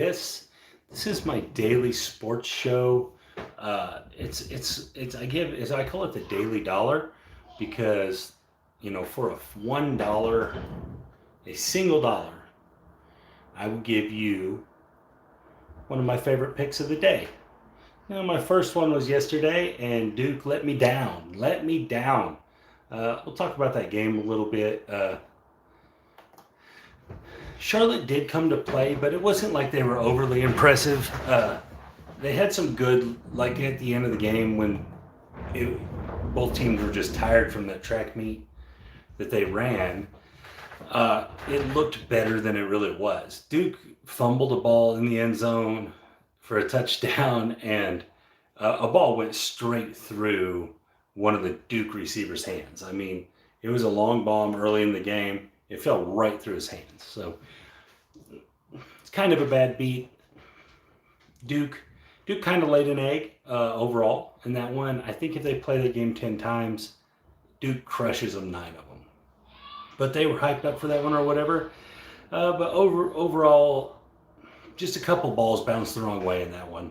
This is my daily sports show. It's I call it the Daily Dollar because for a $1, a single dollar, I will give you one of my favorite picks of the day. My first one was yesterday, and Duke let me down. Let me down. We'll talk about that game a little bit. Charlotte did come to play, but it wasn't like they were overly impressive. They had some good, like at the end of the game when both teams were just tired from that track meet that they ran. It looked better than it really was. Duke fumbled a ball in the end zone for a touchdown, and a ball went straight through one of the Duke receivers' hands. I mean, it was a long bomb early in the game. It fell right through his hands. So it's kind of a bad beat. Duke kind of laid an egg overall in that one. I think if they play the game 10 times, Duke crushes them 9 of them. But they were hyped up for that one or whatever. But overall, just a couple balls bounced the wrong way in that one.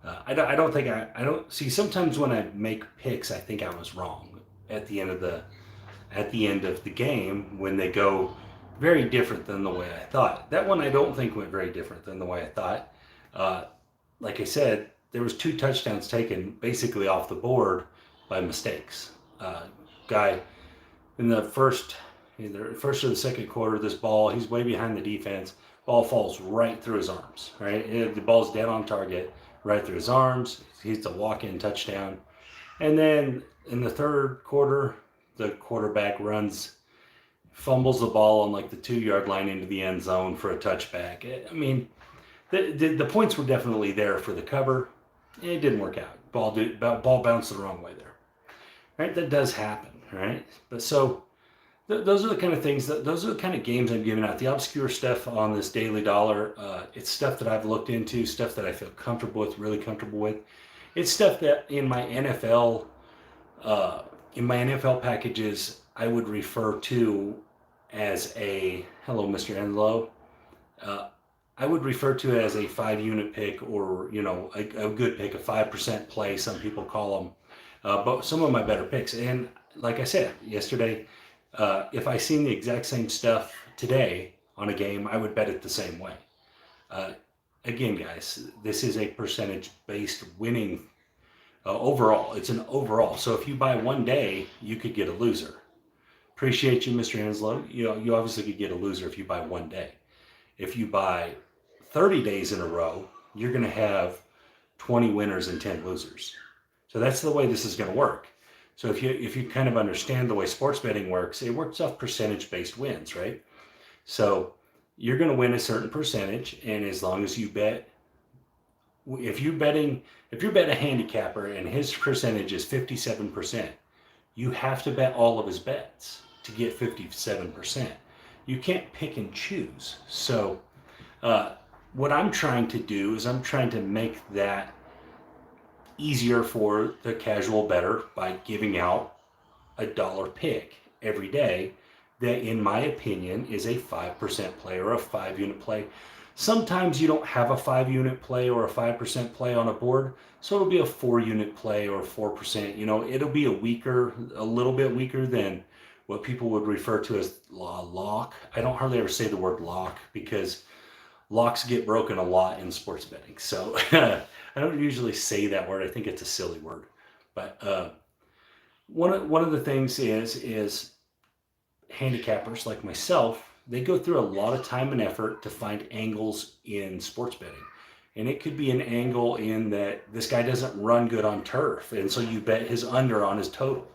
I don't see. Sometimes when I make picks, I think I was wrong at the end of the game when they go very different than the way I thought. That one I don't think went very different than the way I thought. Like I said, there was 2 touchdowns taken basically off the board by mistakes. Guy in the either first or the second quarter, this ball, he's way behind the defense. Ball falls right through his arms, right? The ball's dead on target, right through his arms. He's a walk-in touchdown. And then in the third quarter, the quarterback fumbles the ball on like the 2-yard line into the end zone for a touchback. I mean, the points were definitely there for the cover. It didn't work out. Ball bounced the wrong way there. Right? That does happen, right? But so those are the kind of things, those are the kind of games I'm giving out. The obscure stuff on this Daily Dollar, it's stuff that I've looked into, stuff that I feel comfortable with, really comfortable with. It's stuff that in my NFL packages, I would refer to as hello, Mr. Enlow. I would refer to it as a 5-unit pick, or, a good pick, a 5% play, some people call them. But some of my better picks. And like I said yesterday, if I seen the exact same stuff today on a game, I would bet it the same way. Again, guys, this is a percentage-based winning overall. It's an overall. So if you buy one day, you could get a loser. Appreciate you, Mr. Henslow. You obviously could get a loser if you buy one day. If you buy 30 days in a row, you're going to have 20 winners and 10 losers. So that's the way this is going to work. So if you kind of understand the way sports betting works, it works off percentage-based wins, right? So you're going to win a certain percentage, and as long as you bet, if you bet a handicapper and his percentage is 57%, you have to bet all of his bets to get 57%. You can't pick and choose. So what I'm trying to do is I'm trying to make that easier for the casual bettor by giving out a dollar pick every day that, in my opinion, is a 5% play or a 5-unit play. Sometimes you don't have a 5-unit play or a 5% play on a board, so it'll be a 4-unit play or 4%. It'll be a little bit weaker than what people would refer to as lock. I don't hardly ever say the word lock because locks get broken a lot in sports betting. So I don't usually say that word. I think it's a silly word. But one of the things is handicappers like myself, they go through a lot of time and effort to find angles in sports betting. And it could be an angle in that this guy doesn't run good on turf, and so you bet his under on his total,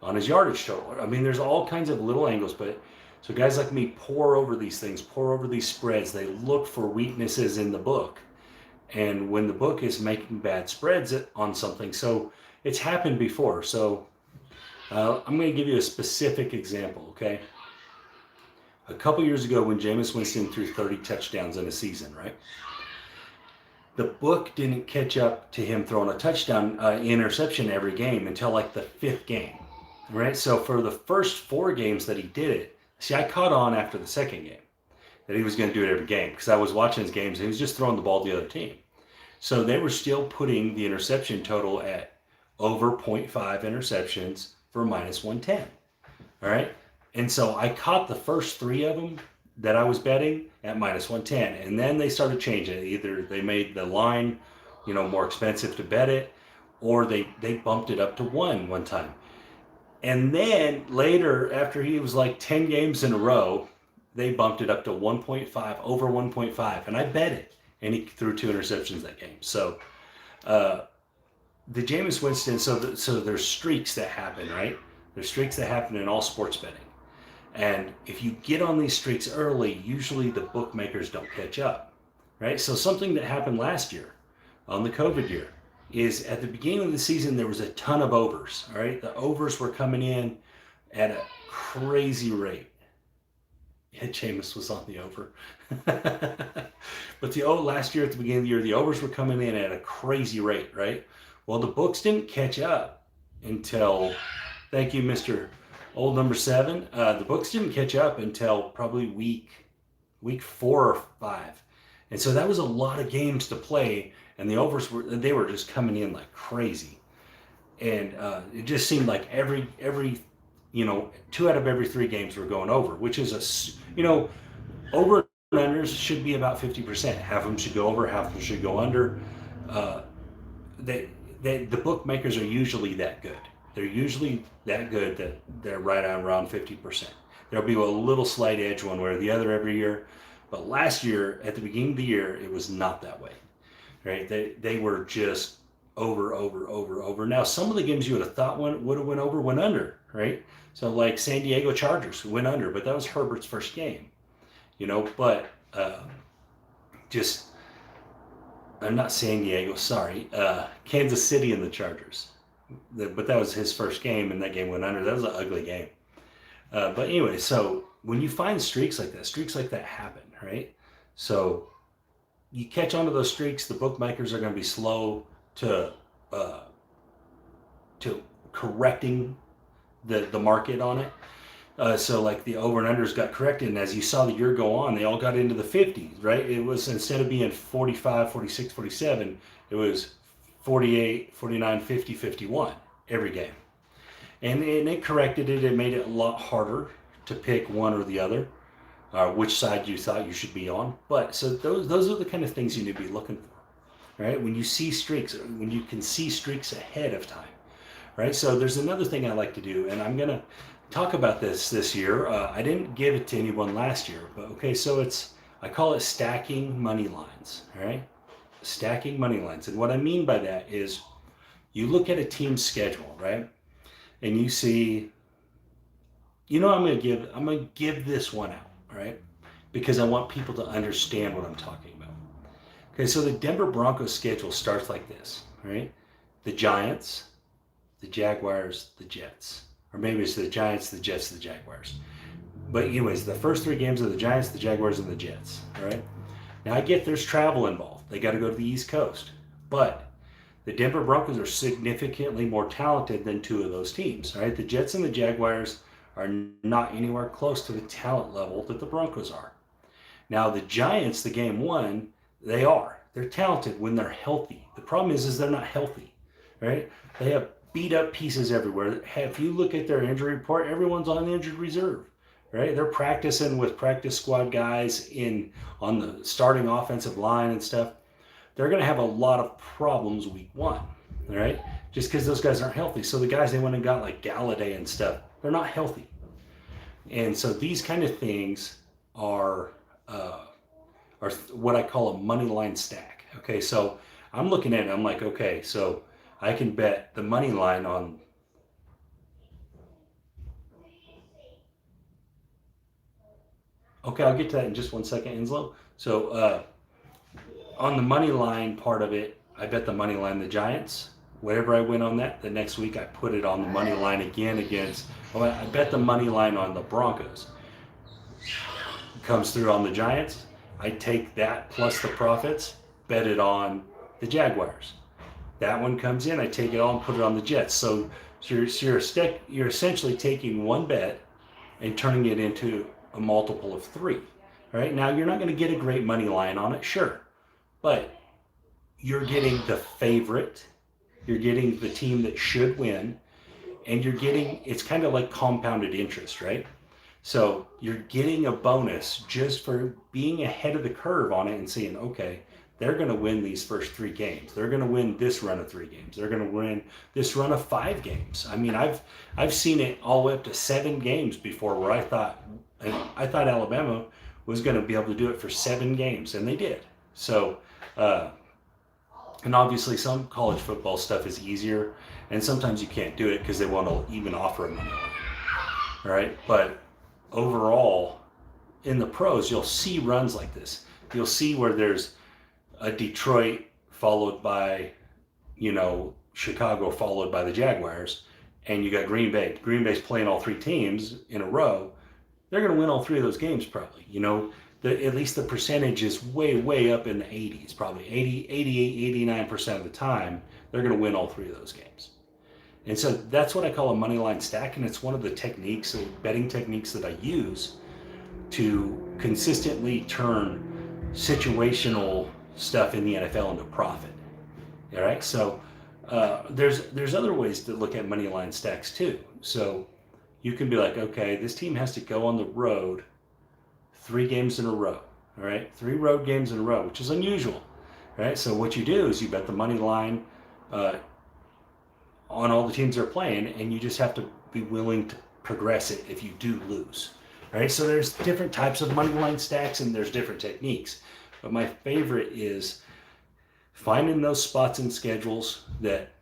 on his yardage total. I mean, there's all kinds of little angles, but so guys like me pore over these things, pore over these spreads. They look for weaknesses in the book. And when the book is making bad spreads on something, so it's happened before. So I'm going to give you a specific example, okay? A couple years ago when Jameis Winston threw 30 touchdowns in a season, right? The book didn't catch up to him throwing a touchdown interception every game until like the 5th game, right? So for the first 4 games that he did it, see, I caught on after the second game. that he was going to do it every game because I was watching his games and he was just throwing the ball to the other team. So they were still putting the interception total at over 0.5 interceptions for minus 110. All right. And so I caught the first three of them that I was betting at minus 110. And then they started changing it. Either they made the line, more expensive to bet it, or they bumped it up to one time. And then later, after he was like 10 games in a row, they bumped it up to 1.5, over 1.5. And I bet it. And he threw 2 interceptions that game. So the Jameis Winston, so there's streaks that happen, right? There's streaks that happen in all sports betting. And if you get on these streaks early, usually the bookmakers don't catch up, right? So something that happened last year on the COVID year is at the beginning of the season, there was a ton of overs, all right? The overs were coming in at a crazy rate. Yeah, Jameis was on the over. But last year at the beginning of the year, the overs were coming in at a crazy rate, right? Well, the books didn't catch up until, thank you, Mr. Old number 7. The books didn't catch up until probably week 4 or 5. And so that was a lot of games to play, and the overs were just coming in like crazy. And it just seemed like every 2 out of every 3 games were going over, which is over and unders should be about 50%. Half of them should go over, half of them should go under. The bookmakers are usually that good. They're usually that good that they're right around 50%. There'll be a little slight edge one way or the other every year. But last year, at the beginning of the year, it was not that way, right? They were just over. Now, some of the games you would have thought would have went over, went under, right? So like San Diego Chargers went under, but that was Herbert's first game, but not San Diego, sorry, Kansas City and the Chargers. But that was his first game, and that game went under. That was an ugly game. But anyway, so when you find streaks like that happen, right? So you catch onto those streaks, the bookmakers are going to be slow to correcting the market on it. So like the over and unders got corrected, and as you saw the year go on, they all got into the 50s, right? It was, instead of being 45, 46, 47, it was 48, 49, 50, 51 every game. And it corrected it. It made it a lot harder to pick one or the other, which side you thought you should be on. But so those are the kind of things you need to be looking for, right? When you see streaks, when you can see streaks ahead of time, right? So there's another thing I like to do, and I'm going to talk about this year. I didn't give it to anyone last year, but okay, so I call it stacking money lines, all right? Stacking money lines. And what I mean by that is you look at a team's schedule, right? And you see, I'm going to give this one out, right? Because I want people to understand what I'm talking about. Okay, so the Denver Broncos schedule starts like this, right? The Giants, the Jaguars, the Jets. Or maybe it's the Giants, the Jets, the Jaguars. But anyways, the first 3 games are the Giants, the Jaguars, and the Jets, all right? Now, I get there's travel involved. They got to go to the East Coast. But the Denver Broncos are significantly more talented than 2 of those teams. Right? The Jets and the Jaguars are not anywhere close to the talent level that the Broncos are. Now, the Giants, the game 1, they are. They're talented when they're healthy. The problem is they're not healthy. Right? They have beat up pieces everywhere. If you look at their injury report, everyone's on the injured reserve. Right? They're practicing with practice squad guys on the starting offensive line and stuff. They're going to have a lot of problems week 1, right? Just because those guys aren't healthy. So the guys they went and got like Galladay and stuff, they're not healthy. And so these kind of things are what I call a money line stack. Okay, so I'm looking at it, I'm like, okay, so I can bet the money line on Okay, I'll get to that in just one second, Inslow. So on the money line part of it, I bet the money line the Giants. Whatever I win on that, the next week I put it on the money line again against, I bet the money line on the Broncos. Comes through on the Giants. I take that plus the profits, bet it on the Jaguars. That one comes in, I take it all and put it on the Jets. So you're essentially taking one bet and turning it into a multiple of 3. All right, now you're not going to get a great money line on it, sure, but you're getting the favorite, you're getting the team that should win, and you're getting, it's kind of like compounded interest, right? So you're getting a bonus just for being ahead of the curve on it and saying, okay, they're going to win these first 3 games. They're going to win this run of 3 games. They're going to win this run of 5 games. I mean, I've seen it all the way up to 7 games before where I thought Alabama was going to be able to do it for 7 games, and they did. So, and obviously some college football stuff is easier, and sometimes you can't do it because they won't even offer a money line. All right, but overall, in the pros, you'll see runs like this. You'll see where there's a Detroit followed by, Chicago followed by the Jaguars, and you got Green Bay. Green Bay's playing all 3 teams in a row. They're going to win all 3 of those games probably. At least the percentage is way, way up in the 80s, probably 80, 88, 89% of the time, they're going to win all 3 of those games. And so that's what I call a money line stack, and it's one of the techniques, betting techniques that I use to consistently turn situational stuff in the NFL into profit. All right, so there's other ways to look at money line stacks too. So you can be like, okay, this team has to go on the road 3 games in a row. All right, 3 road games in a row, which is unusual. All right, so what you do is you bet the money line on all the teams they're playing, and you just have to be willing to progress it if you do lose. Right? So there's different types of money line stacks, and there's different techniques. But my favorite is finding those spots in schedules that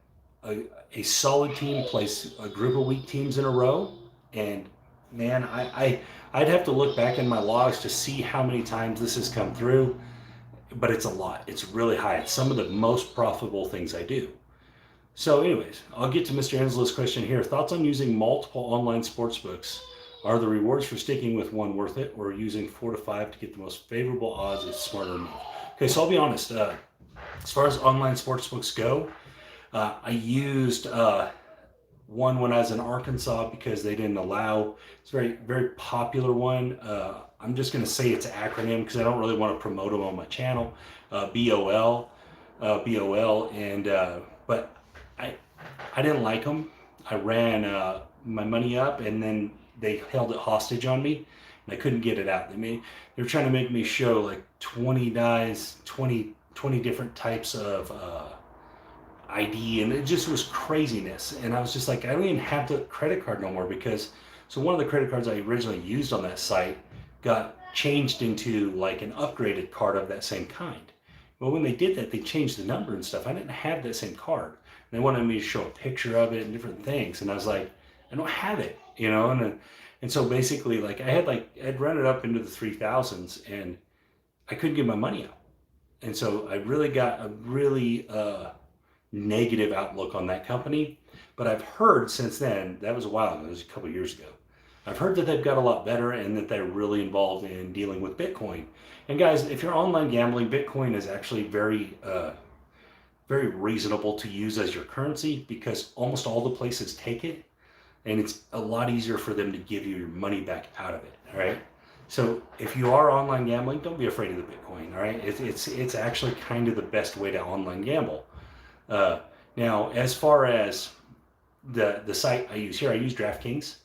a solid team plays a group of weak teams in a row. And man, I'd have to look back in my logs to see how many times this has come through, but it's a lot. It's really high. It's some of the most profitable things I do. So anyways, I'll get to Mr. Angelo's question here. Thoughts on using multiple online sports books? Are the rewards for sticking with one worth it, or using 4 to 5 to get the most favorable odds is smarter move? Okay, so I'll be honest. As far as online sports books go, I used one when I was in Arkansas because they didn't allow. It's a very, very popular one. I'm just going to say it's an acronym because I don't really want to promote them on my channel. BOL, but I didn't like them. I ran my money up, and then they held it hostage on me, and I couldn't get it out. They were trying to make me show like 20 dies, 20 different types of ID, and it just was craziness. And I was just like, I don't even have the credit card no more because, so one of the credit cards I originally used on that site got changed into like an upgraded card of that same kind. But when they did that, they changed the number and stuff. I didn't have that same card. They wanted me to show a picture of it and different things. And I was like, I don't have it, and so basically like I'd run it up into the 3,000s and I couldn't get my money out. And so I really got a really negative outlook on that company. But I've heard since then, that was a while ago, it was a couple of years ago, I've heard that they've got a lot better and that they're really involved in dealing with Bitcoin. And guys, if you're online gambling, Bitcoin is actually very reasonable to use as your currency because almost all the places take it, and it's a lot easier for them to give you your money back out of it. All right. So if you are online gambling, don't be afraid of the Bitcoin. All right. It's actually kind of the best way to online gamble. Now, as far as the site I use here, I use DraftKings.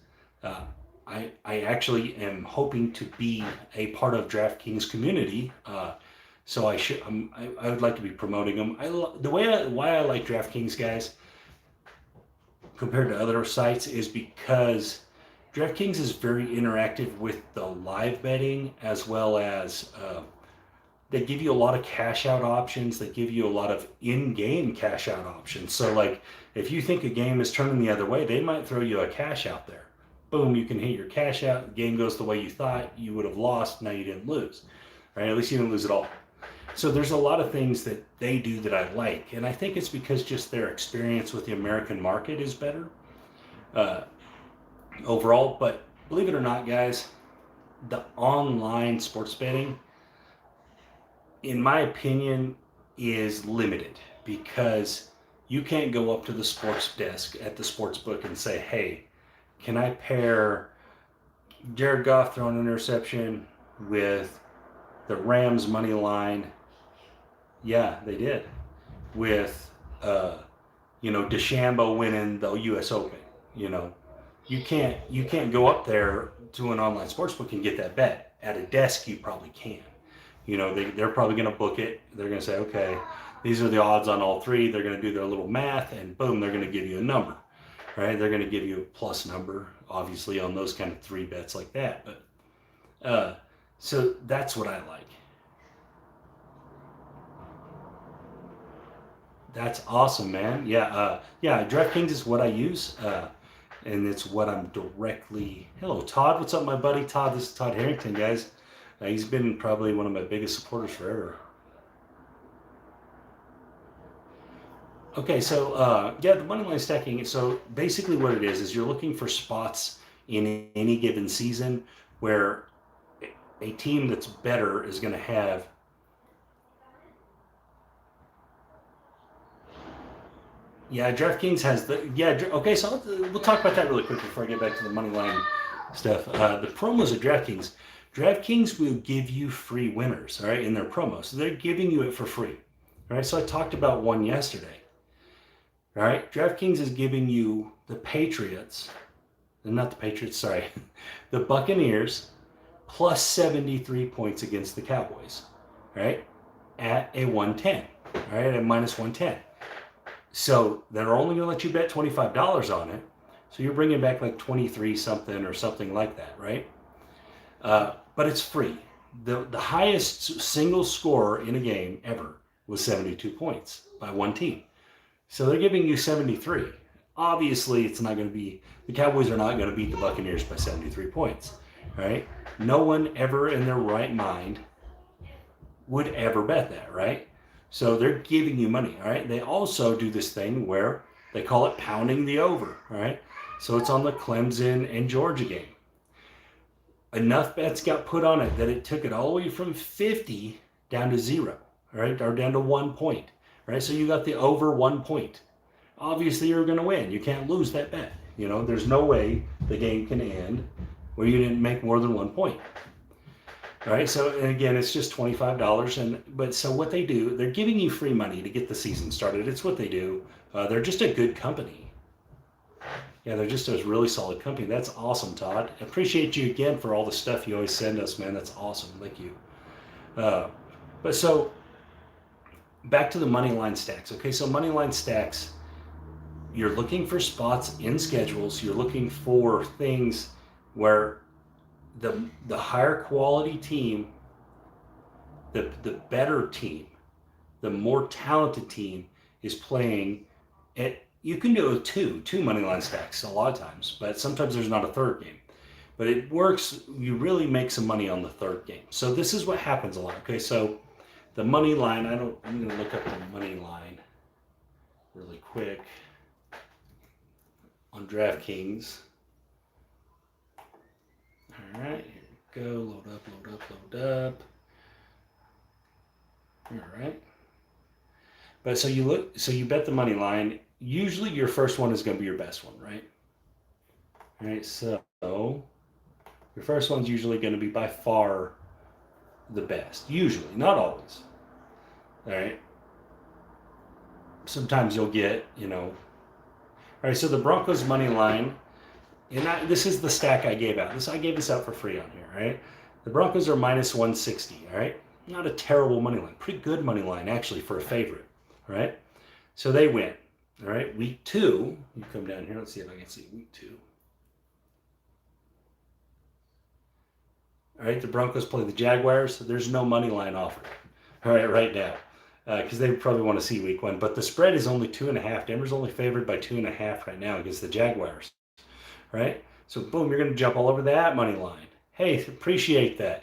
I actually am hoping to be a part of DraftKings community. So I would like to be promoting them. Why I like DraftKings, guys, compared to other sites, is because DraftKings is very interactive with the live betting, as well as they give you a lot of cash out options. They give you a lot of in-game cash out options. So like if you think a game is turning the other way, they might throw you a cash out there. Boom, you can hit your cash out. The game goes the way you thought you would have lost. Now you didn't lose, right? At least you didn't lose at all. So there's a lot of things that they do that I like. And I think it's because just their experience with the American market is better overall. But believe it or not, guys, the online sports betting, in my opinion, is limited because you can't go up to the sports desk at the sports book and say, hey, can I pair Jared Goff throwing an interception with the Rams money line. Yeah, they did. With, DeChambeau winning the U.S. Open. You can't go up there to an online sportsbook and get that bet. At a desk, you probably can. They're probably going to book it. They're going to say, okay, these are the odds on all three. They're going to do their little math, and boom, they're going to give you a number, right? They're going to give you a plus number, obviously, on those kind of three bets like that. But so that's what I like. That's awesome, man. Yeah, DraftKings is what I use, and it's what I'm directly. Hello, Todd. What's up, my buddy? Todd, this is Todd Harrington, guys. He's been probably one of my biggest supporters forever. Okay, so the money line stacking. So basically, what it is you're looking for spots in any given season where a team that's better is going to have. Yeah, DraftKings has the Okay, so we'll talk about that really quick before I get back to the money line stuff. The promos at DraftKings will give you free winners, all right, in their promos. So they're giving you it for free, all right. So I talked about one yesterday, all right. DraftKings is giving you the Patriots, not the Patriots, sorry, the Buccaneers plus 73 points against the Cowboys, right, at a 110, all right, at minus 110. So they're only going to let you bet $25 on it. So you're bringing back like 23 something or something like that, right? But it's free. The highest single score in a game ever was 72 points by one team. So they're giving you 73. Obviously, it's not going to be, the Cowboys are not going to beat the Buccaneers by 73 points, right? No one ever in their right mind would ever bet that, right? So they're giving you money, all right? They also do this thing where they call it pounding the over, all right? So it's on the Clemson and Georgia game. Enough bets got put on it that it took it all the way from 50 down to 0, all right? Or down to 1 point, right? So you got the over 1 point. Obviously, you're going to win. You can't lose that bet. There's no way the game can end where you didn't make more than 1 point. All right, so and again, it's just $25, but so what they do, they're giving you free money to get the season started. It's what they do. They're just a good company. Yeah, they're just a really solid company. That's awesome, Todd. Appreciate you again for all the stuff you always send us, man. That's awesome. Thank you. But so back to the money line stacks. Okay, so money line stacks, you're looking for spots in schedules. You're looking for things where the higher quality team, the better team, the more talented team is playing at. You can do two money line stacks a lot of times, but sometimes there's not a third game. But it works. You really make some money on the third game. So this is what happens a lot. Okay, so the money line. I'm going to look up the money line really quick on DraftKings. All right, here we go. Load up. All right. But so you bet the money line. Usually your first one is going to be your best one, right? All right, so your first one's usually going to be by far the best. Usually, not always. All right. Sometimes you'll get, All right, so the Broncos money line. And this is the stack I gave out. I gave this out for free on here, right? The Broncos are minus 160, all right? Not a terrible money line. Pretty good money line, actually, for a favorite, all right? So they win, all right? Week 2, you come down here. Let's see if I can see week 2. All right, the Broncos play the Jaguars. So there's no money line offered, all right now, because they probably want to see week 1. But the spread is only 2.5. Denver's only favored by 2.5 right now against the Jaguars. Right? So boom, you're going to jump all over that money line. Hey, appreciate that.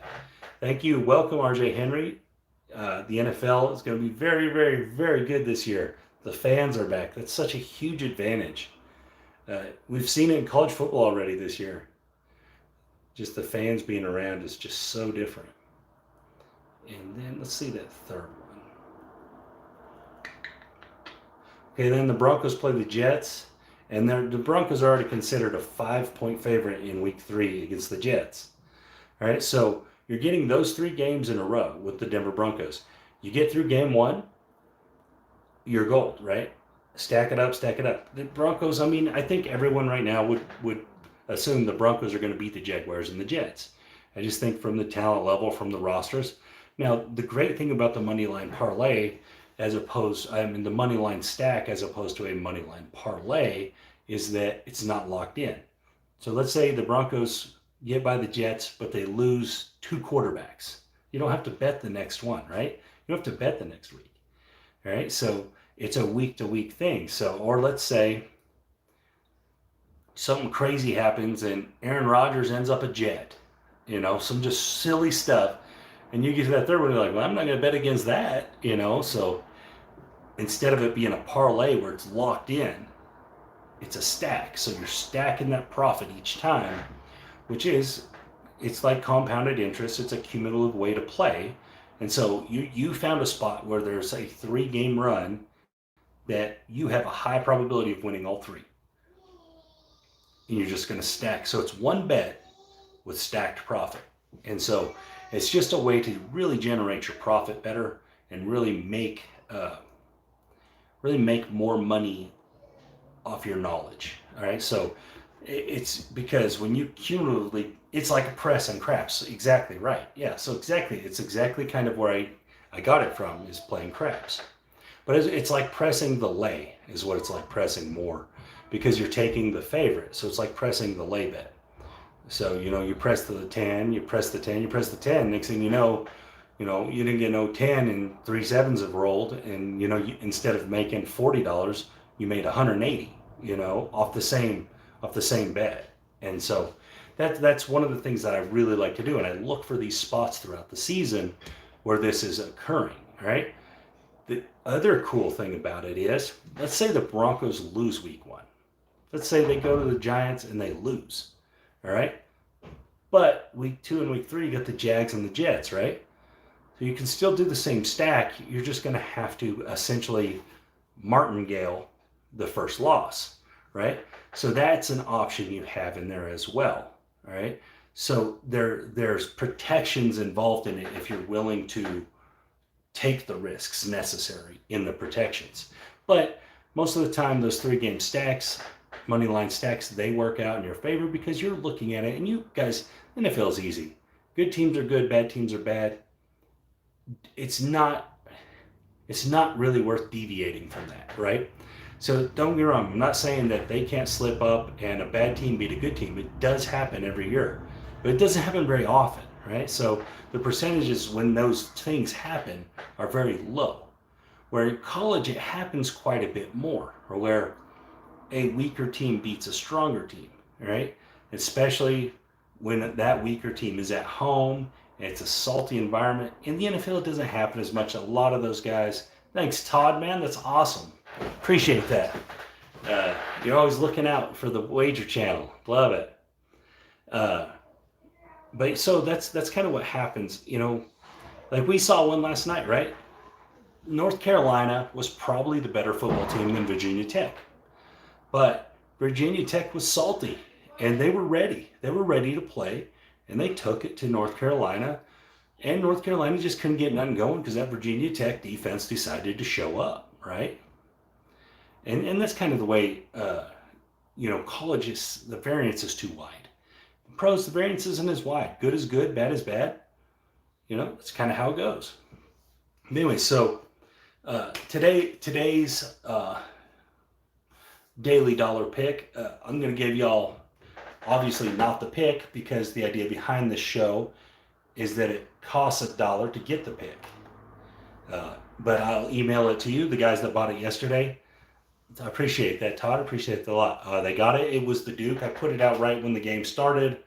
Thank you. Welcome, RJ Henry. The NFL is going to be very, very, very good this year. The fans are back. That's such a huge advantage. We've seen it in college football already this year. Just the fans being around is just so different. And then let's see that third one. Okay, then the Broncos play the Jets. And the Broncos are already considered a 5-point favorite in week 3 against the Jets. All right, so You're getting those 3 games in a row with the Denver Broncos. You get through game 1, you're gold, right? Stack it up, stack it up. The Broncos, I mean, I think everyone right now would assume the Broncos are going to beat the Jaguars and the Jets. I just think from the talent level, from the rosters. Now, the great thing about the Moneyline parlay, the Moneyline stack as opposed to a Moneyline parlay, is that it's not locked in. So let's say the Broncos get by the Jets, but they lose 2 quarterbacks. You don't have to bet the next one, right? You don't have to bet the next week. All right, so it's a week-to-week thing. So, or let's say something crazy happens and Aaron Rodgers ends up a Jet, some just silly stuff. And you get to that third one, you're like, well, I'm not going to bet against that, So instead of it being a parlay where it's locked in, it's a stack. So you're stacking that profit each time, it's like compounded interest. It's a cumulative way to play. And so you found a spot where there's a 3-game run that you have a high probability of winning all 3. And you're just going to stack. So it's one bet with stacked profit. And so it's just a way to really generate your profit better and really make more money off your knowledge. All right. So it's because when you cumulatively, it's like a press and craps. Exactly right. Yeah. So it's exactly kind of where I got it from, is playing craps. But it's like pressing the lay is what it's like, pressing more, because you're taking the favorite. So it's like pressing the lay bet. So, you press the 10, you press the 10, you press the 10. Next thing you know, you didn't get no 10 and 3 sevens have rolled. And, instead of making $40, you made 180, off the same bet. And so that's one of the things that I really like to do. And I look for these spots throughout the season where this is occurring, right? The other cool thing about it is, let's say the Broncos lose week 1. Let's say they go to the Giants and they lose, all right? But week 2 and week 3, you got the Jags and the Jets, right? So you can still do the same stack. You're just going to have to essentially martingale the first loss, right? So that's an option you have in there as well, all right? So there's protections involved in it if you're willing to take the risks necessary in the protections. But most of the time, those 3-game stacks, Moneyline stacks, they work out in your favor because you're looking at it, and you guys, NFL is easy. Good teams are good, bad teams are bad. It's not really worth deviating from that, right? So don't get me wrong, I'm not saying that they can't slip up and a bad team beat a good team. It does happen every year, but it doesn't happen very often, right? So the percentages when those things happen are very low. Where in college, it happens quite a bit more, or where a weaker team beats a stronger team, right? Especially when that weaker team is at home and it's a salty environment. In the NFL, it doesn't happen as much. A lot of those guys, thanks, Todd, man, that's awesome. Appreciate that. You're always looking out for the wager channel. Love it. But so that's kind of what happens, like we saw one last night, right? North Carolina was probably the better football team than Virginia Tech. But Virginia Tech was salty, and they were ready. They were ready to play, and they took it to North Carolina. And North Carolina just couldn't get nothing going because that Virginia Tech defense decided to show up, right? And that's kind of the way, college is, the variance is too wide. Pros, the variance isn't as wide. Good is good, bad is bad. That's kind of how it goes. Anyway, so today's daily dollar pick, I'm going to give y'all, obviously not the pick, because the idea behind this show is that it costs $1 to get the pick. But I'll email it to you, the guys that bought it yesterday. I appreciate that, Todd. I appreciate it a lot. They got it. It was the Duke. I put it out right when the game started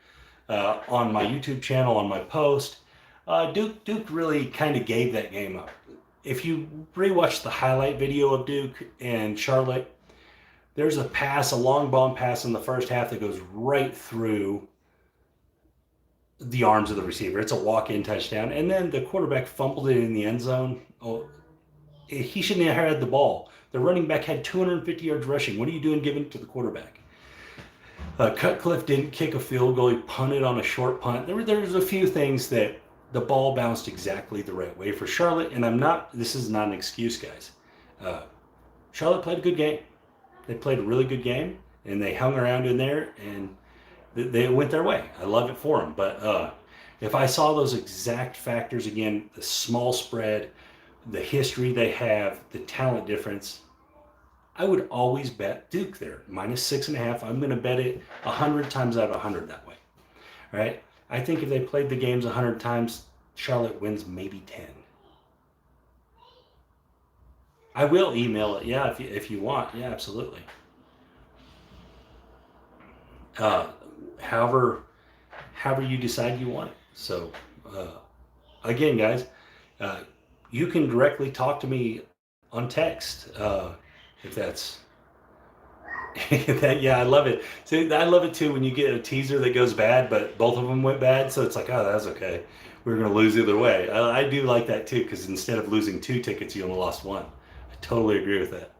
on my YouTube channel, on my post. Duke really kind of gave that game up. If you rewatch the highlight video of Duke and Charlotte, there's a long bomb pass in the first half that goes right through the arms of the receiver. It's a walk-in touchdown. And then the quarterback fumbled it in the end zone. Oh, he shouldn't have had the ball. The running back had 250 yards rushing. What are you doing giving it to the quarterback? Cutcliffe didn't kick a field goal. He punted on a short punt. There's a few things that the ball bounced exactly the right way for Charlotte. And this is not an excuse, guys. Uh, Charlotte played a good game. They played a really good game, and they hung around in there, and they went their way. I love it for them. But if I saw those exact factors again, the small spread, the history they have, the talent difference, I would always bet Duke there. -6.5. I'm going to bet it 100 times out of 100 that way. All right? I think if they played the games 100 times, Charlotte wins maybe 10. I will email it, yeah, if you want. Yeah, absolutely. Uh, however you decide you want it. So, again, guys, you can directly talk to me on text if that's that. Yeah, I love it. See, I love it too when you get a teaser that goes bad, but both of them went bad. So it's like, oh, that's okay. We were going to lose either way. I do like that too, because instead of losing 2 tickets, you only lost 1. I totally agree with that.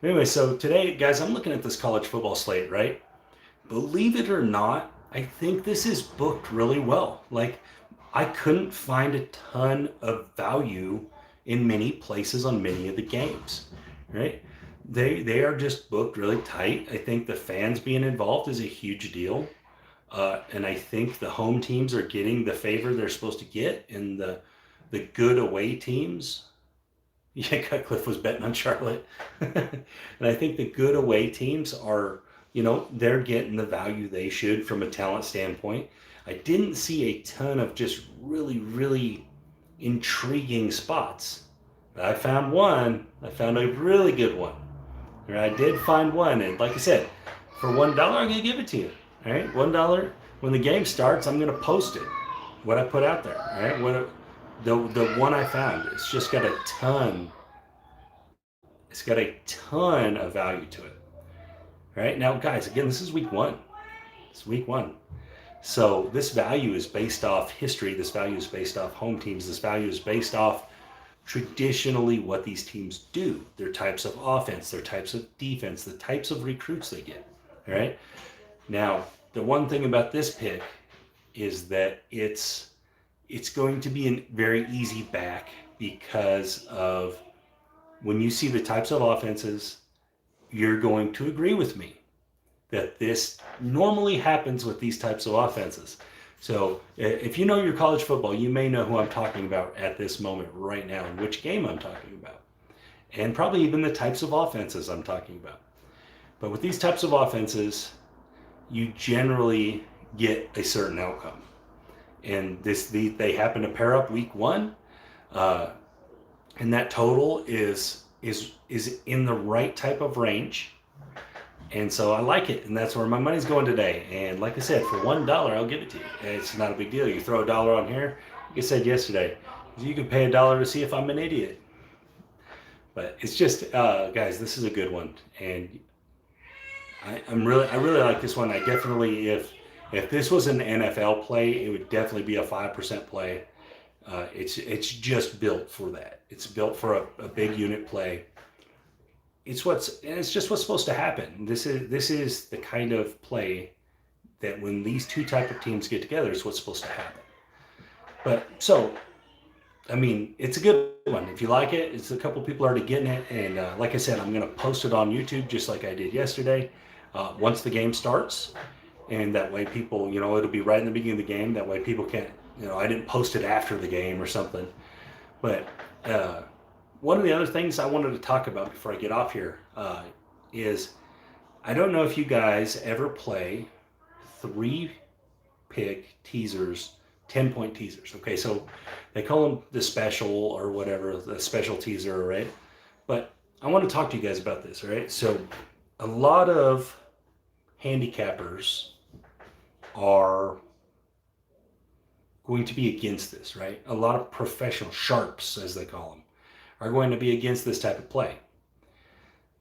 Anyway, so today, guys, I'm looking at this college football slate, right? Believe it or not, I think this is booked really well. Like, I couldn't find a ton of value in many places on many of the games, right? They are just booked really tight. I think the fans being involved is a huge deal. And I think the home teams are getting the favor they're supposed to get, and the good away teams. Yeah, Cutcliffe was betting on Charlotte. And I think the good away teams are, they're getting the value they should from a talent standpoint. I didn't see a ton of just really, really intriguing spots. But I found one. I found a really good one. I did find one. And like I said, for $1, I'm going to give it to you. All right? $1. When the game starts, I'm going to post it. What I put out there. All right? The one I found. It's just got a ton. It's got a ton of value to it. All right? Now, guys, again, this is week 1. It's week 1. So this value is based off history. This value is based off home teams. This value is based off traditionally what these teams do, their types of offense, their types of defense, the types of recruits they get. All right. Now, the one thing about this pick is that it's going to be a very easy back, because of when you see the types of offenses, you're going to agree with me that this normally happens with these types of offenses. So if you know your college football, you may know who I'm talking about at this moment right now, and which game I'm talking about, and probably even the types of offenses I'm talking about. But with these types of offenses, you generally get a certain outcome. And they happen to pair up week 1, and that total is in the right type of range. And so I like it, and that's where my money's going today. And like I said, for $1, I'll give it to you. It's not a big deal. You throw $1 on here. Like I said yesterday, you can pay $1 to see if I'm an idiot. But it's just, guys, this is a good one, and I really like this one. I definitely, if this was an NFL play, it would definitely be a 5% play. It's just built for that. It's built for a big unit play. It's just what's supposed to happen. This is the kind of play that when these two type of teams get together is what's supposed to happen. But so, I mean, it's a good one. If you like it, it's a couple people already getting it. And like I said, I'm going to post it on YouTube just like I did yesterday once the game starts. And that way people, it'll be right in the beginning of the game. That way people can't, I didn't post it after the game or something. But one of the other things I wanted to talk about before I get off here is, I don't know if you guys ever play 3-pick teasers, 10-point teasers. Okay, so they call them the special or whatever, the special teaser, right? But I want to talk to you guys about this, right? So a lot of handicappers are going to be against this, right? A lot of professional sharps, as they call them, are going to be against this type of play.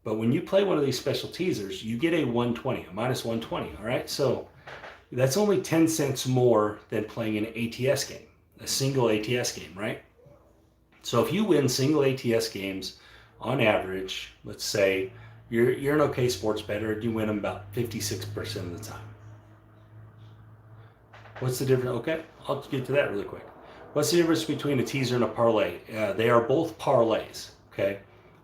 But when you play one of these special teasers, you get a 120, a minus 120, all right? So that's only 10 cents more than playing an ATS game, a single ATS game, right? So if you win single ATS games on average, let's say you're an okay sports bettor, you win them about 56% of the time. What's the difference? Okay, I'll get to that really quick. What's the difference between a teaser and a parlay? They are both parlays, okay?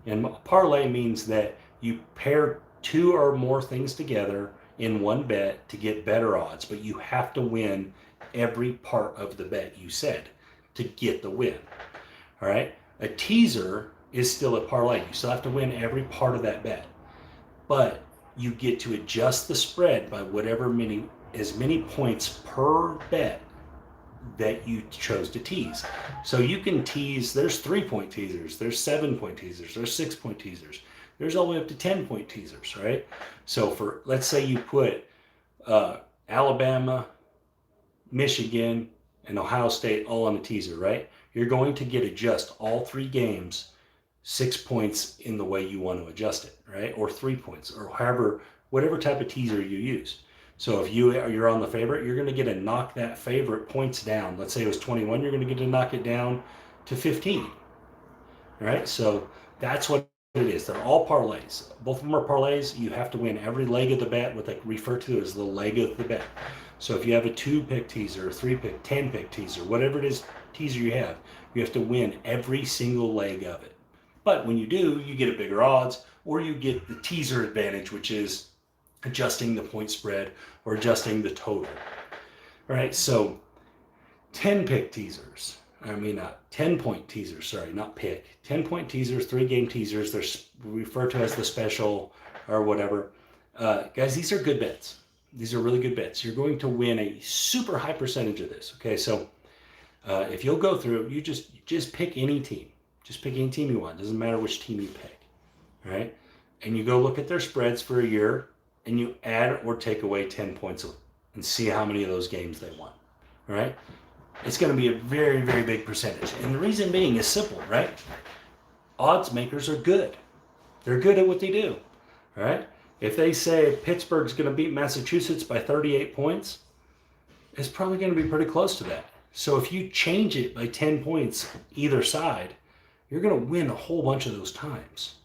And parlay means that you pair two or more things together in one bet to get better odds, but you have to win every part of the bet you said to get the win. All right? A teaser is still a parlay. You still have to win every part of that bet. But you get to adjust the spread by as many points per bet that you chose to tease. So you can tease, there's 3-point teasers, there's 7-point teasers, there's 6-point teasers, there's all the way up to 10-point teasers, right? So for, let's say you put Alabama, Michigan, and Ohio State all on a teaser, right? You're going to get adjust all 3 games 6 points in the way you want to adjust it, right? Or 3 points, or however, whatever type of teaser you use. So if you're on the favorite, you're going to get to knock that favorite points down. Let's say it was 21, you're going to get to knock it down to 15. All right, so that's what it is. They're all parlays. Both of them are parlays. You have to win every leg of the bet, what they refer to as the leg of the bet. So if you have a 2-pick teaser, a 3-pick, 10-pick teaser, whatever it is teaser you have to win every single leg of it. But when you do, you get a bigger odds, or you get the teaser advantage, which is adjusting the point spread or adjusting the total. All right, so 10-pick teasers. 10-point teasers, sorry, not pick. 10-point teasers, 3-game teasers, they're referred to as the special or whatever. Guys, these are good bets. These are really good bets. You're going to win a super high percentage of this, okay? So if you'll go through, you just pick any team. Just pick any team you want. Doesn't matter which team you pick, all right? And you go look at their spreads for a year, and you add or take away 10 points and see how many of those games they won, all right? It's going to be a very, very big percentage. And the reason being is simple, right? Odds makers are good. They're good at what they do, all right? If they say Pittsburgh's going to beat Massachusetts by 38 points, it's probably going to be pretty close to that. So if you change it by 10 points either side, you're going to win a whole bunch of those times.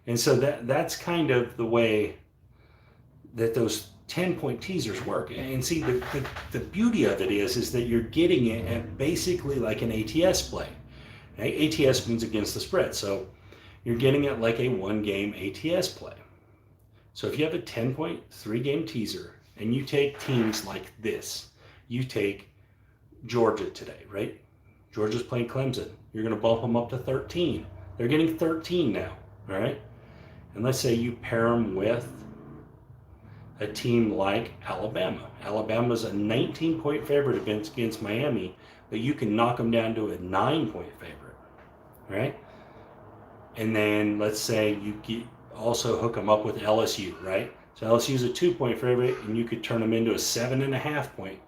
And so that's kind of the way that those 10-point teasers work. And see, the beauty of it is that you're getting it at basically like an ATS play. ATS means against the spread. So you're getting it like a 1-game ATS play. So if you have a 10-point 3-game teaser and you take teams like this, you take Georgia today, right? Georgia's playing Clemson. You're going to bump them up to 13. They're getting 13 now, all right? And let's say you pair them with a team like Alabama. Alabama's a 19-point favorite against Miami, but you can knock them down to a 9-point favorite, right? And then let's say you also hook them up with LSU, right? So LSU's a 2-point favorite, and you could turn them into a 7.5-point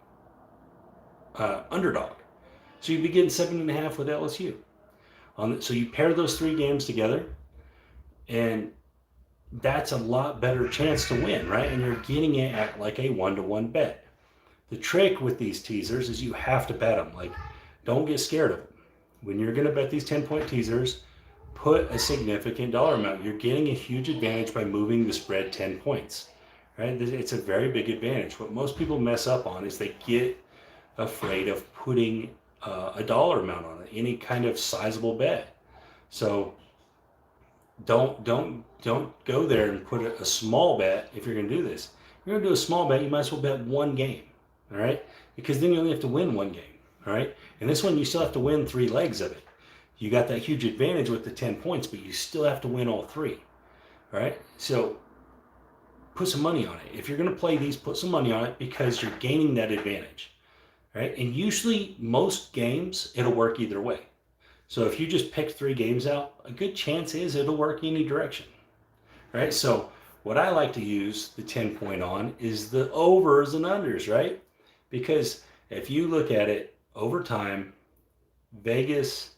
underdog. So you'd be getting 7.5 with LSU. So you pair those 3 games together, and that's a lot better chance to win, right? And you're getting it at like a 1-to-1 bet. The trick with these teasers is you have to bet them. Like, don't get scared of them. When you're going to bet these 10-point teasers, put a significant dollar amount. You're getting a huge advantage by moving the spread 10 points, right? It's a very big advantage. What most people mess up on is they get afraid of putting a dollar amount on it, any kind of sizable bet. So don't go there and put a small bet. If you're going to do this, if you're going to do a small bet, you might as well bet 1 game, all right? Because then you only have to win 1 game, all right? And this one, you still have to win 3 legs of it. You got that huge advantage with the 10 points, but you still have to win all 3, all right? So put some money on it. If you're going to play these, put some money on it because you're gaining that advantage, right? And usually most games, it'll work either way. So if you just pick 3 games out, a good chance is it'll work any direction, right? So what I like to use the 10-point on is the overs and unders, right? Because if you look at it over time, Vegas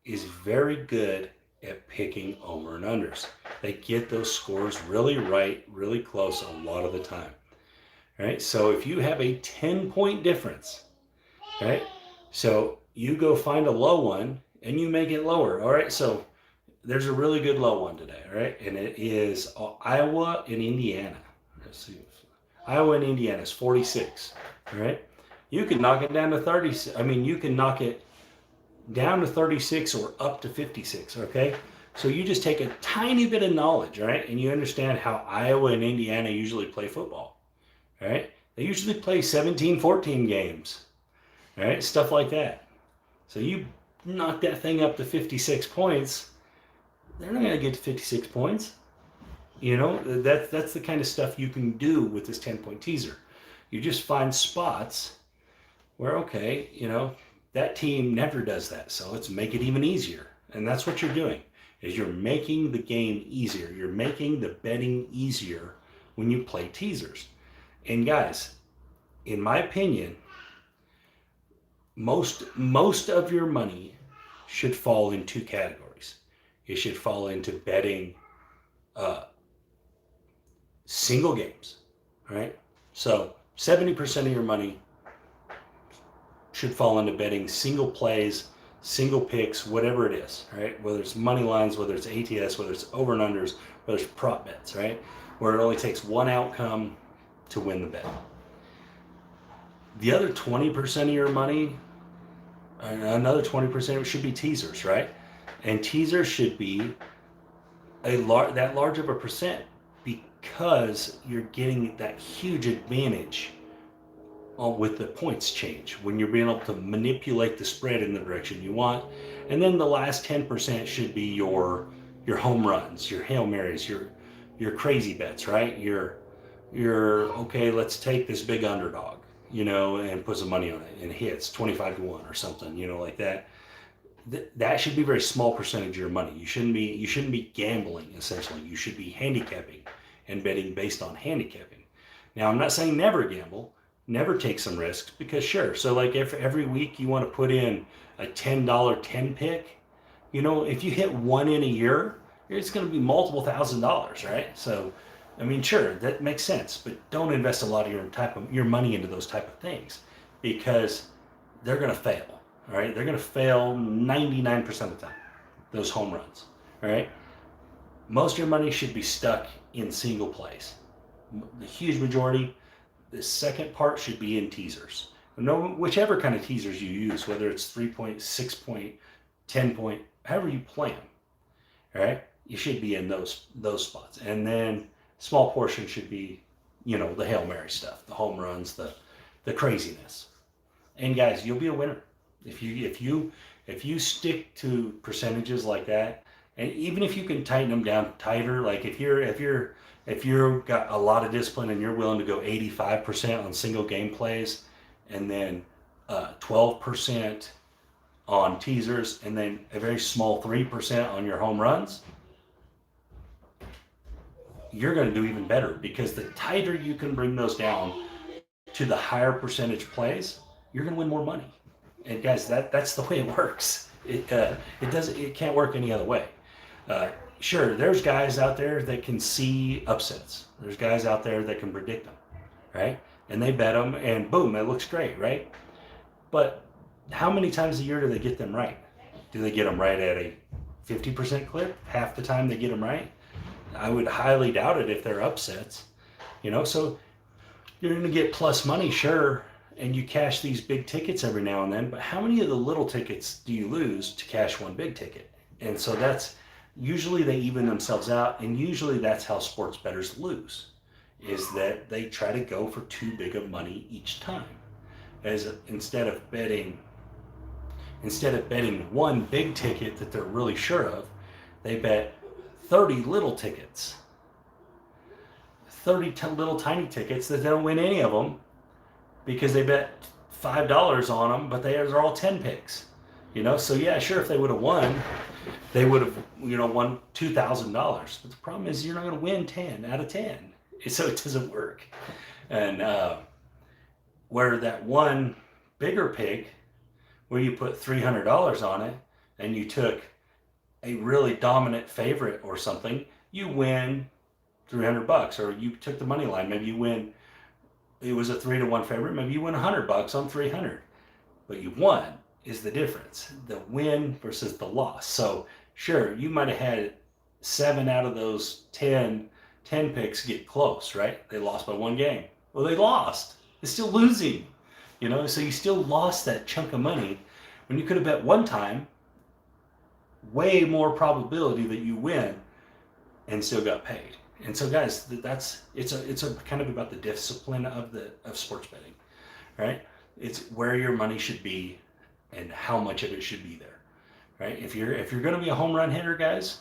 is very good at picking over and unders. They get those scores really right, really close a lot of the time, right? So if you have a 10-point difference, right? So you go find a low one and you make it lower, all right? So there's a really good low one today, all right? And it is Iowa and Indiana. Let's see. Iowa and Indiana is 46, all right? You can knock it down to 30. I mean, you can knock it down to 36 or up to 56, okay? So you just take a tiny bit of knowledge, right? And you understand how Iowa and Indiana usually play football, right? They usually play 17, 14 games, right? Stuff like that. So you knock that thing up to 56 points, they're not going to get to 56 points. You know, that's the kind of stuff you can do with this 10-point teaser. You just find spots where, okay, you know, that team never does that, so let's make it even easier. And that's what you're doing, is you're making the game easier. You're making the betting easier when you play teasers. And guys, in my opinion, most of your money should fall in two categories. It should fall into betting single games, right? So 70% of your money should fall into betting single plays, single picks, whatever it is, right? Whether it's money lines, whether it's ATS, whether it's over and unders, whether it's prop bets, right? Where it only takes one outcome to win the bet. The other 20% of your money, another 20% should be teasers, right? And teasers should be that large of a percent because you're getting that huge advantage with the points change when you're being able to manipulate the spread in the direction you want. And then the last 10% should be your home runs, your Hail Marys, your crazy bets, right? Your okay, let's take this big underdog, you know, and put some money on it and hits 25-1 or something, you know, like that. That should be a very small percentage of your money. You shouldn't be gambling, essentially. You should be handicapping and betting based on handicapping. Now, I'm not saying never gamble, never take some risks, because sure. So like if every week you want to put in a $10 10 pick, you know, if you hit one in a year, it's going to be multiple $1,000s, right? So, I mean, sure, that makes sense, but don't invest a lot of your money into those type of things because they're going to fail. All right, they're going to fail 99% of the time, those home runs. All right, most of your money should be stuck in single plays. The huge majority, the second part should be in teasers. Whichever kind of teasers you use, whether it's 3-point, 6-point, 10-point, however you plan. All right, you should be in those spots, and then small portion should be, you know, the Hail Mary stuff, the home runs, the craziness. And guys, you'll be a winner. If you stick to percentages like that, and even if you can tighten them down tighter, like if you're got a lot of discipline and you're willing to go 85% on single game plays, and then 12% on teasers, and then a very small 3% on your home runs, you're going to do even better, because the tighter you can bring those down to the higher percentage plays, you're going to win more money. And guys, that's the way it works. It can't work any other way. Sure, there's guys out there that can see upsets. There's guys out there that can predict them, right? And they bet them, and boom, it looks great, right? But how many times a year do they get them right? Do they get them right at a 50% clip? Half the time they get them right? I would highly doubt it if they're upsets. You know, so you're going to get plus money, sure, and you cash these big tickets every now and then, but how many of the little tickets do you lose to cash one big ticket? And so that's usually they even themselves out, and usually that's how sports bettors lose, is that they try to go for too big of money each time. Instead of betting one big ticket that they're really sure of, they bet 30 little tickets, 30 little tiny tickets that they don't win any of them, because they bet $5 on them, but they're all 10 picks, you know? So yeah, sure, if they would have won, they would have, you know, won $2,000. But the problem is you're not going to win 10 out of 10. So it doesn't work. And where that one bigger pick, where you put $300 on it, and you took a really dominant favorite or something, you win $300. Or you took the money line, maybe you win, it was a 3-1 favorite, maybe you win $100 on 300, but you won is the difference, the win versus the loss. So sure, you might have had 7 out of those 10 picks get close, right? They lost by one game. Well, they lost. It's still losing. so you still lost that chunk of money when you could have bet one time, way more probability that you win and still got paid. And so guys, it's a kind of about the discipline of sports betting, right? It's where your money should be and how much of it should be there, right? If you're going to be a home run hitter, guys,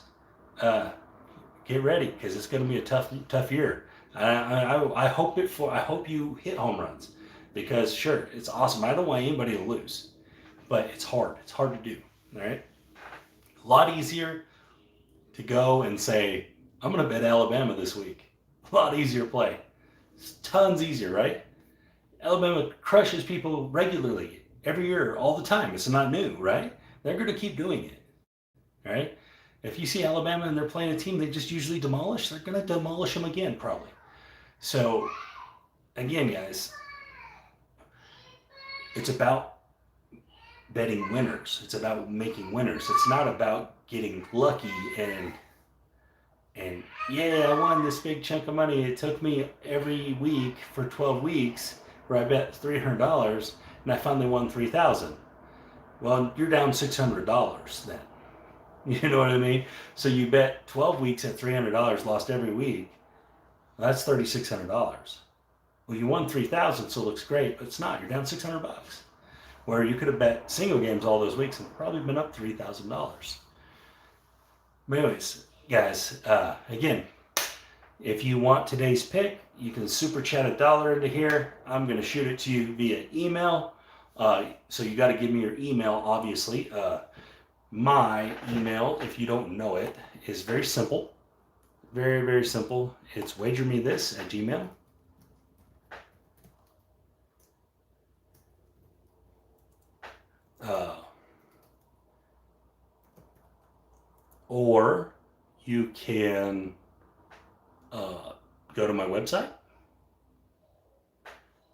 get ready, because it's going to be a tough year. I hope you hit home runs, because sure, it's awesome. I don't want anybody to lose, but it's hard. It's hard to do. All right, a lot easier to go and say, I'm going to bet Alabama this week. A lot easier play. It's tons easier, right? Alabama crushes people regularly, every year, all the time. It's not new, right? They're going to keep doing it, right? If you see Alabama and they're playing a team they just usually demolish, they're going to demolish them again, probably. So, again, guys, it's about betting winners. It's about making winners. It's not about getting lucky and yeah, I won this big chunk of money. It took me every week for 12 weeks where I bet $300 and I finally won $3,000. Well, you're down $600 then. You know what I mean? So you bet 12 weeks at $300, lost every week. Well, that's $3,600. Well, you won $3,000, so it looks great, but it's not. You're down $600. Where you could have bet single games all those weeks and probably been up $3,000. But anyways, guys, again, if you want today's pick, you can super chat $1 into here. I'm going to shoot it to you via email. So you got to give me your email, obviously. My email, if you don't know it, is very simple. Very, very simple. It's wagermethis@gmail.com. Or you can go to my website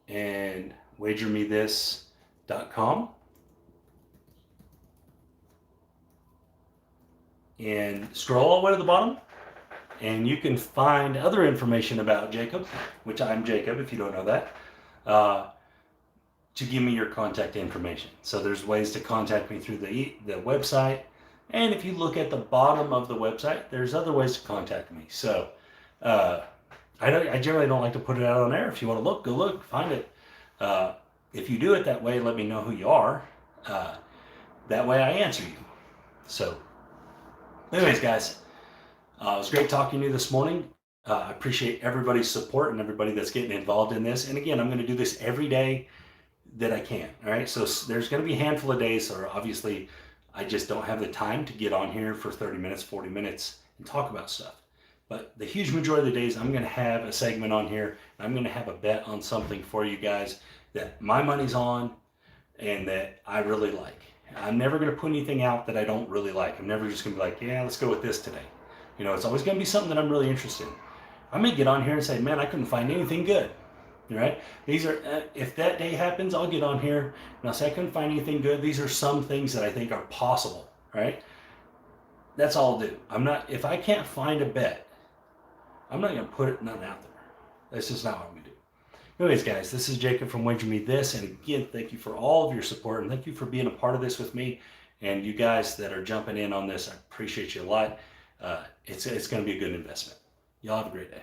and wagermethis.com and scroll all the way to the bottom, and you can find other information about Jacob, which I'm Jacob if you don't know that, to give me your contact information. So there's ways to contact me through the website, and if you look at the bottom of the website, there's other ways to contact me. So I generally don't like to put it out on air. If you want to look, go look, find it. If you do it that way, let me know who you are. That way I answer you. So anyways, guys, it was great talking to you this morning. I appreciate everybody's support and everybody that's getting involved in this. And again, I'm going to do this every day that I can. All right. So there's going to be a handful of days, or obviously I just don't have the time to get on here for 30 minutes, 40 minutes and talk about stuff. But the huge majority of the days, I'm going to have a segment on here. And I'm going to have a bet on something for you guys that my money's on and that I really like. I'm never going to put anything out that I don't really like. I'm never just going to be like, yeah, let's go with this today. It's always going to be something that I'm really interested in. I may get on here and say, man, I couldn't find anything good. Right? These are, if that day happens, I'll get on here and I'll say, I couldn't find anything good. These are some things that I think are possible. Right? That's all I'll do. If I can't find a bet, I'm not going to put nothing out there. That's just not what I'm going to do. Anyways, guys, this is Jacob from Wager Me This. And again, thank you for all of your support and thank you for being a part of this with me. And you guys that are jumping in on this, I appreciate you a lot. It's going to be a good investment. Y'all have a great day.